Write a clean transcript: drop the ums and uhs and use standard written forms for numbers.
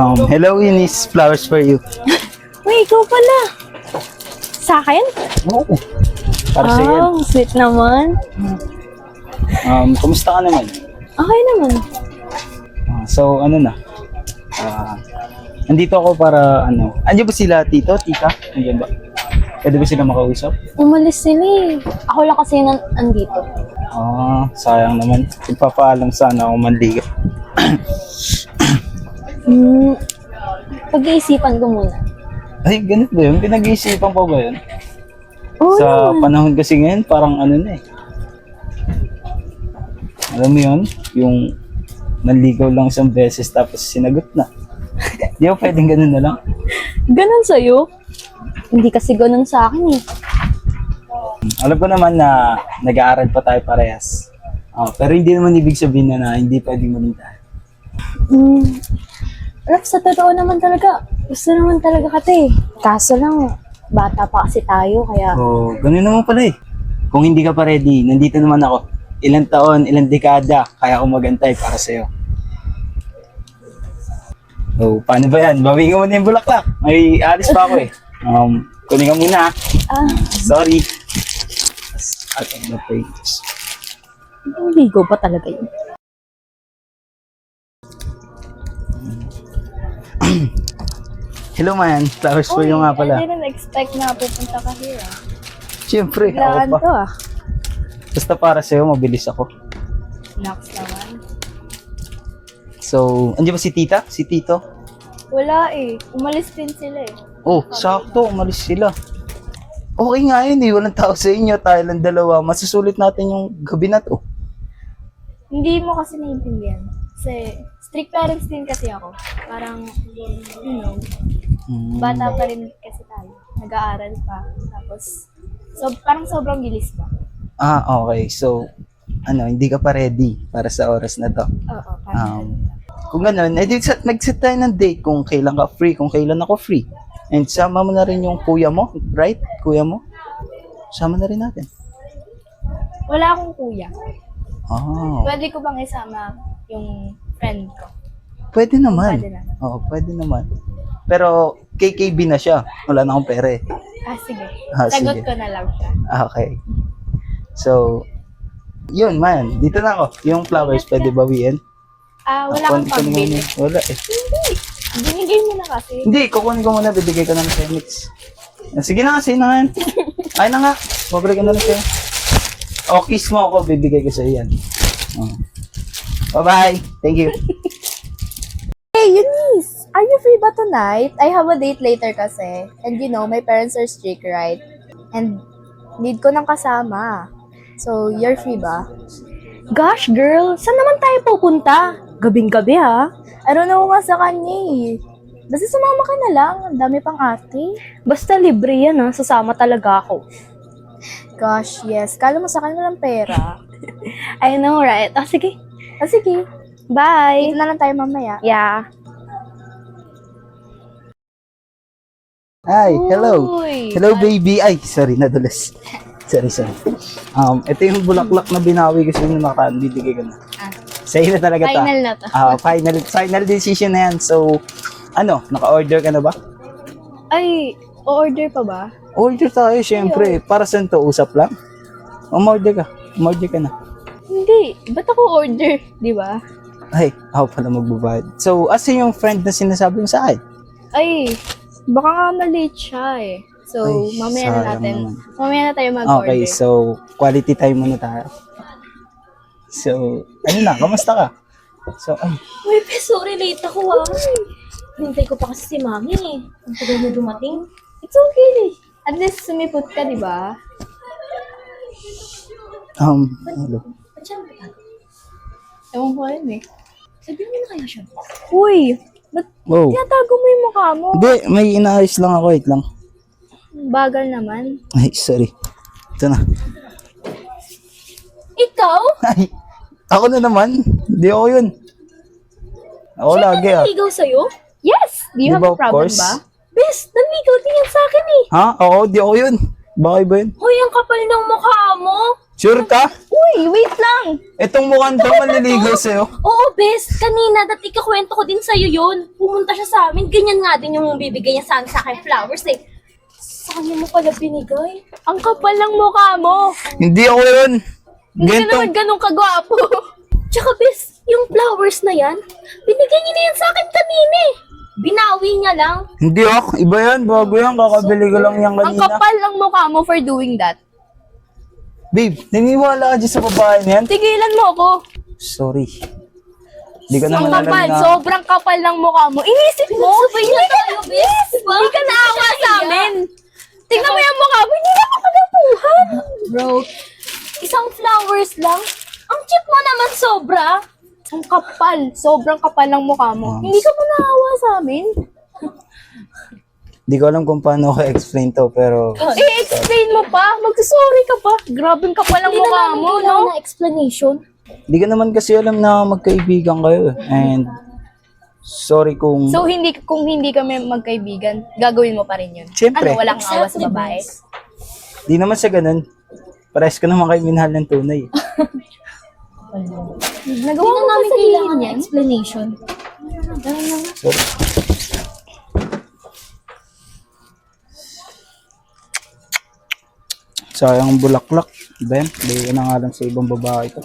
Hello, Eunice. Flowers for you. Uy, ikaw pala. Sa akin? Oo. Para sa yan. Sweet naman. Kumusta ka naman? Okay naman. So, ano na? Andito ako para, Andiyan ba sila, tito, tita? Andiyan ba? Pwede ba sila makausap? Umalis sila eh. Ako lang kasi andito. Sayang naman. Ipapaalam sana ako manligaw. Pag-iisipan ko muna. Ay, ganito ba yun? Pinag-iisipan pa ba yun? Oo Sa naman. panahon kasi ngayon, parang ano na eh. Alam mo yun? Yung nanligaw lang isang beses tapos sinagot na. Di ba pwedeng ganun na lang? Ganon sa'yo? Hindi kasi ganon sa akin eh. Alam ko naman na nag-aaral pa tayo parehas. Pero hindi naman ibig sabihin na hindi pwedeng malintahan. Rap, sa totoo naman talaga, gusto naman talaga kita eh. Kaso lang, bata pa kasi tayo, kaya... Ganun naman pala eh. Kung hindi ka pa ready, nandito naman ako. Ilang taon, ilang dekada, kaya ako magantay para sa'yo. Paano ba yan? Bawiin mo na yung bulaklak. May alis pa ako eh. Kunin ka muna. Sorry. At ang pages. Ligo pa talaga yun. Hello man, flowers for you nga pala. I didn't expect na pupunta ka here ah. Siyempre, Biglaan ako pa. to ah. Basta para sa'yo, mabilis ako. Next naman. So, andiyan ba si tita? Si tito? Wala eh. Umalis din sila eh. Sakto, umalis sila. Okay nga yun eh, walang tao sa inyo, tayo lang dalawa. Masusulit natin yung gabi na to. Hindi mo kasi naiintindihan. Kasi strict parents din kasi ako. Parang, bata pa rin kasi tayo. Nag-aaral pa. Tapos, parang sobrang bilis pa. Okay. So, hindi ka pa ready para sa oras na to. Oo, parang. Kung gano'n, nag-set tayo ng date kung kailan ka free, kung kailan ako free. And sama mo na rin yung kuya mo, right? Kuya mo? Sama na rin natin. Wala akong kuya. Oh. Pwede ko bang isama yung friend ko? Pwede naman. Pwede na. Oo, pwede naman. Pero KKB na siya. Wala na akong pera eh. Sige. sige. Sagot ko na lang siya. Okay. So, yun man. Dito na ako. Yung flowers, pwede bawiin? Wala kang pambili. Wala eh. Hindi. Binigay mo na kasi. Hindi, kukunin ko muna. Bibigay ko na ng Phoenix. Sige na kasi, na nga yan. Ay na nga. Babalik ko na lang sa'yo. Kiss mo ako. Bibigay ko sa'yo yan. Bye-bye. Thank you. Hey, Eunice! Are you free ba tonight? I have a date later kasi. And my parents are strict, right? And need ko ng kasama. So, you're free ba? Gosh, girl! Saan naman tayo pupunta? Gabing-gabi, ha? I don't know nga sa kanya, eh. Basta sumama ka na lang. Ang dami pang ate. Basta libre yan, ha? Sasama talaga ako. Gosh, yes. Kala mo sa kanya walang pera. I know, right? Sige. Sige. Bye! Dito na lang tayo mamaya. Yeah. Hi, hello. Uy. Hello, baby. Ay, sorry, nadulas. Sorry. Ito yung bulaklak na binawi ko sa inyo nakaraan. Bibigay ko na. Sa'yo na talaga Final na to. Final decision na yan. So, naka-order ka na ba? Ay, o-order pa ba? Order tayo, syempre. Para saan to? Usap lang? Umorder ka. Umorder ka na. Hindi. Ba't ako order? Di ba? Ay, ako pala magbabayad. So, asan yung friend na sinasabi mo sa akin? Ay, baka nga malate siya eh. So, Ay, mamaya na sayang natin. naman. Mamaya na tayo mag-order. Okay, so, quality time muna tayo. So, kamusta ka? So, Uy, sorry, late ako ah. Hintay ko pa kasi si Mami eh. Ang tagal na dumating. It's okay. At least sumipot ka, di ba? hello. Diyan ba tayo? Ewan ko yun eh. Sabihin mo na kaya siya. Uy, ba't Wow. tinatago mo yung mukha mo? Hindi, may inaayos lang ako. Wait lang. Bagal naman. Ay, sorry. Ito na. Ikaw? Ay, ako na naman. Hindi ako yun. Ako lagi ah. Naligaw sa'yo? Yes! Do you Di have ba, a of problem course? ba? Bes, naligaw din yan sa akin eh. Ha? Oo, di ako yun. Bakit ba yun? Hoy, ang kapal ng mukha mo. Sure ka? Uy, wait lang! Itong mukhang to manliligaw sa'yo. Oo, bes. Kanina, dati ikakwento ko din sa'yo yun. Pumunta siya sa amin. Ganyan nga din yung bibigay niya sana sa akin flowers eh. Sa kanya mo pala binigay. Ang kapal ng mukha mo! Hindi ako yun. Hindi ka Ganito. naman ganun kagwapo. Tsaka bes, yung flowers na yan, binigay niya na yan sa akin kanina eh. Binawi niya lang. Hindi ako. Iba yan. Bago yan. Kakabili ko lang yan Ang kanina. kapal ng mukha mo for doing that. Babe, naniniwala ka dyan sa babae na yan? Tigilan mo ako. Sorry. Hindi ko Ang naman alam kapal, na... sobrang kapal ng mukha mo. Inisip mo? Sabay na tayo, bes. Diba? Hindi ka naawa sa amin. Tingnan mo yung mukha mo, hindi na makagapuhan. Bro, isang flowers lang. Ang cheap mo naman sobra. Ang kapal, sobrang kapal ng mukha mo. Hindi ka mo naawa sa amin. Hindi ko alam kung paano ko explain to, pero... I-explain mo pa. Magsasorry ka pa. Grabing kapal ng Hindi na mukha namin mo, kailangan no? ng explanation. Hindi ka naman kasi alam na magkaibigan kayo. And... Sorry kung... So, kung hindi kami magkaibigan, gagawin mo pa rin yun. Siyempre. Ano, walang awa sa Exactly, babae? bes. Di naman sa ganun. Parehas ko naman kayo minahal ng tunay. Hindi Nagawa na mo namin pa kailangan sabihin ng yan? explanation. Sorry. Sayang ang bulaklak. Ben, bigay ko na nga lang sa ibang babae ito.